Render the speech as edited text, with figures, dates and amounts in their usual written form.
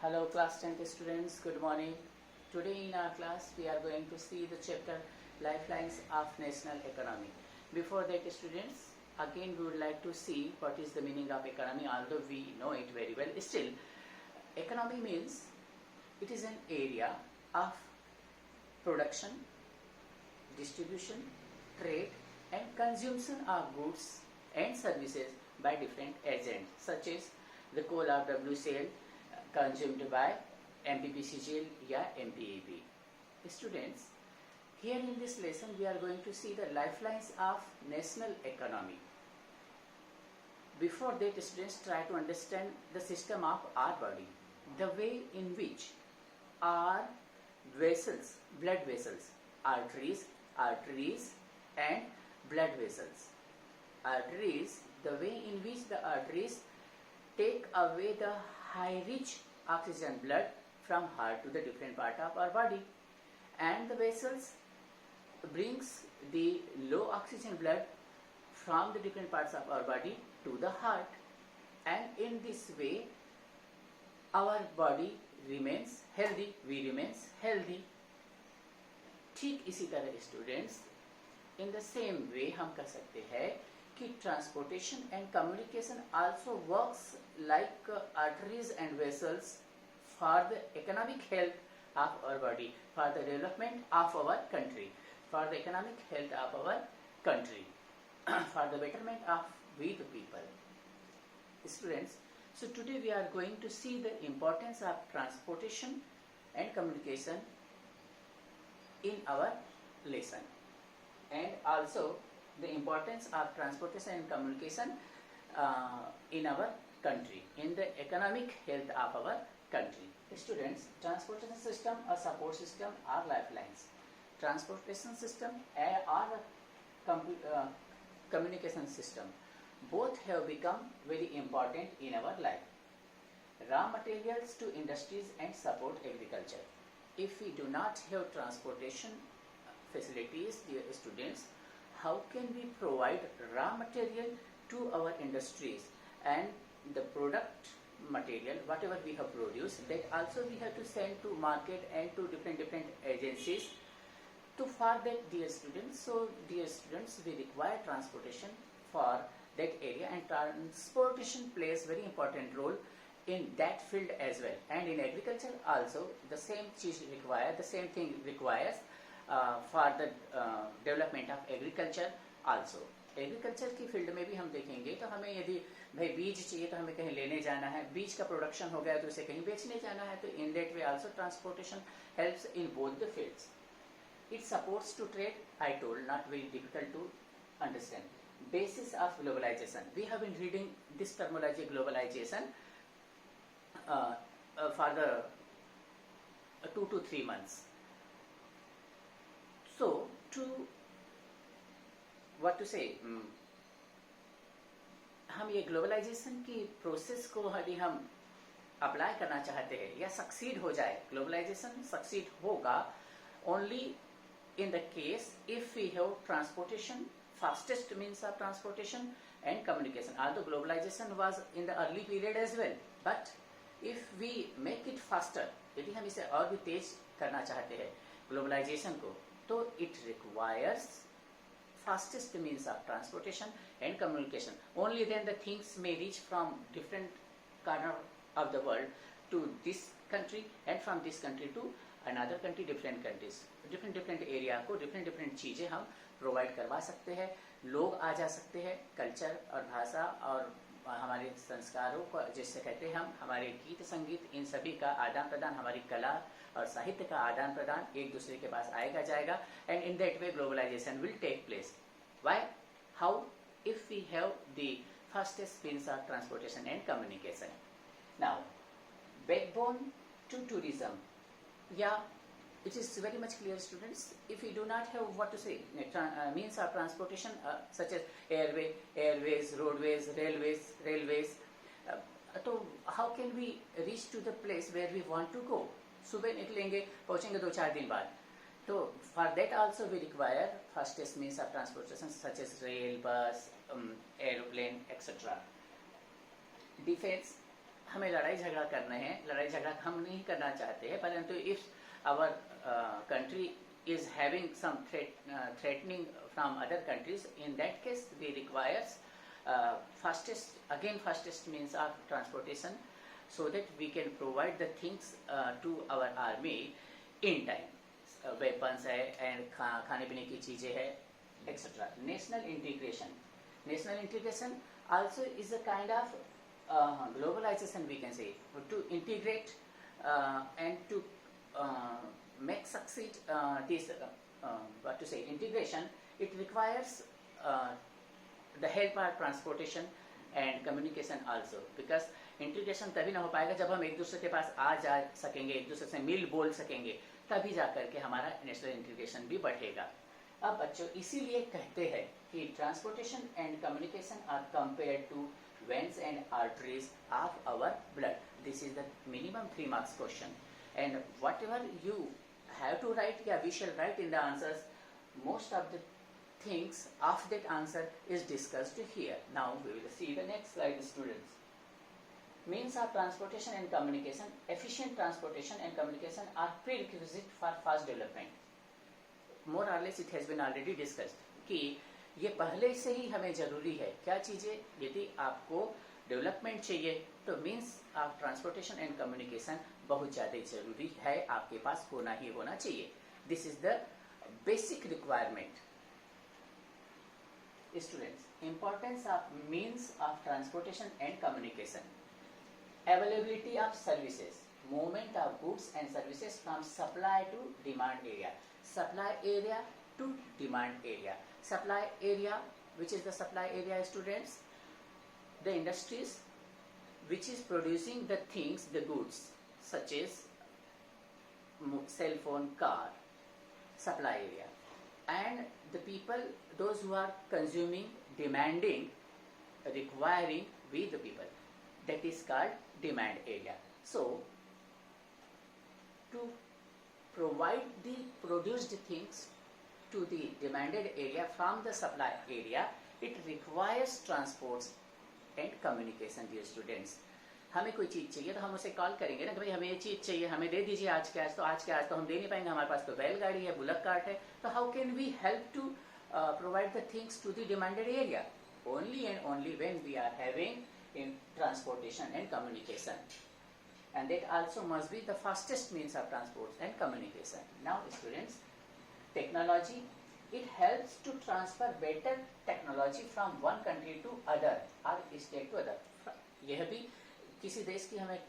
Hello class 10th students, good morning. Today in our class we are going to see the chapter Lifelines of National Economy. Before that students, again we would like to see what is the meaning of economy, although we know it very well. Still, economy means it is an area of production, distribution, trade and consumption of goods and services by different agents such as the coal or WCL consumed by MPPCGL या MPEB. Students, here in this lesson we are going to see the lifelines of national economy. Before that, students, try to understand the system of our body, the way in which our vessels, blood vessels, arteries and blood vessels. Arteries, the way in which the arteries take away the high rich oxygen blood from heart to the different part of our body, and the vessels brings the low oxygen blood from the different parts of our body to the heart, and in this way our body remains healthy, we remains healthy. ठीक इसी तरह students, in the same way हम कह सकते हैं कि transportation and communication also works like arteries and vessels for the economic health of our body, for the development of our country, for the economic health of our country, for the betterment of we the people. Students, so today we are going to see the importance of transportation and communication in our lesson, and also the importance of transportation and communication in our country, in the economic health of our country. Students, transportation system or support system are lifelines. Transportation system or communication system, both have become very important in our life. Raw materials to industries and support agriculture. If we do not have transportation facilities, dear students, how can we provide raw material to our industries and the product material, whatever we have produced, that also we have to send to market and to different agencies to for that, dear students. So dear students, we require transportation for that area, and transportation plays very important role in that field as well. And in agriculture also the same thing requires for the development of agriculture also. Agriculture की field में भी हम देखेंगे तो हमें यदि भाई बीज चाहिए तो हमें कहीं लेने जाना है, बीज का प्रोडक्शन हो गया तो उसे कहीं बेचने जाना है, तो in that way also transportation helps in both the fields. It supports to trade, I told, not very difficult to understand. Basis of globalization, we have been reading this terminology globalization for the 2 to 3 months. So to what to say, हम ये globalisation की process को यदि हम apply करना चाहते हैं या सक्सीड हो जाए, ग्लोबलाइजेशन सक्सीड होगा only in the case if we have transportation, fastest means of transportation and communication. Although globalization was in the early period as well, but if we make it faster, यदि हम इसे और भी तेज करना चाहते हैं globalisation को, तो it requires fastest means of transportation and communication. Only then the things may reach from different corner of the world to this country, and from this country to another country, different countries, different area को different चीजें हम provide करवा सकते हैं. लोग आ जा सकते हैं, कल्चर और भाषा और हमारे संस्कारों को जिससे कहते हैं हम, हमारे गीत संगीत, इन सभी का आदान प्रदान, हमारी कला और साहित्य का आदान प्रदान एक दूसरे के पास आएगा जाएगा, and in that way globalization will take place. Why? How? If we have the fastest means of transportation and communication. Now, backbone to tourism. Yeah, it is very much clear, students. If we do not have what to say means of transportation such as airways, roadways, railways, तो how can we reach to the place where we want to go? सुबह निकलेंगे, पहुंचेंगे 2-4 दिन बाद. So for that also we require fastest means of transportation such as rail, bus, aeroplane, etc. Defense. हमें लड़ाई झगड़ा करना है, लड़ाई झगड़ा हम नहीं करना चाहते हैं, परंतु if our country is having some threatening from other countries, in that case we requires fastest means of transportation, so that we can provide the things to our army in time. Weapons है and खाने पीने की चीज़ें है, etc. National integration also is a kind of globalization, we can say, to integrate and to make succeed this integration. It requires the help of transportation and communication also, because integration तभी ना हो पाएगा जब हम एक दूसरे के पास आ जा सकेंगे, एक दूसरे से मिल बोल सकेंगे, तभी जा करके हमारा नेशनल इंटीग्रेशन भी बढ़ेगा। अब बच्चों इसीलिए कहते हैं कि transportation and communication are compared to veins and arteries of our blood. This is the minimum 3 marks question, and whatever you have to write, we shall write in the answers. Most of the things of that answer is discussed here. Now we will see the next slide, students. Means of transportation and communication. Efficient transportation and communication are prerequisite for fast development. More or less it has been already discussed कि ये पहले से ही हमें जरूरी है। क्या चीजें? यदि आपको डेवलपमेंट चाहिए तो means of transportation and communication बहुत ज्यादा जरूरी है, आपके पास होना ही होना चाहिए। This is the basic requirement. Students, importance of means of transportation and communication. Availability of services, movement of goods and services from supply to demand area. Supply area to demand area. Supply area, which is the supply area, students? The industries which is producing the things, the goods, such as cell phone, car, supply area. And the people, those who are consuming, demanding, requiring, we the people, that is called demand area. So, to provide the produced things to the demanded area from the supply area, it requires transports and communication. Dear students, हमें कोई चीज चाहिए तो हम उसे call करेंगे ना कि भाई हमें ये चीज चाहिए, हमें दे दीजिए आज के आज। तो आज के आज तो हम दे नहीं पाएंगे, हमारे पास तो बैलगाड़ी है, बुलक कार्ट है। तो how can we help to provide the things to the demanded area? Only and only when we are having in transportation and communication, and that also must be the fastest means of transport and communication. Now students, technology, it helps to transfer better technology from one country to other or state to other. यह भी किसी देश की हमें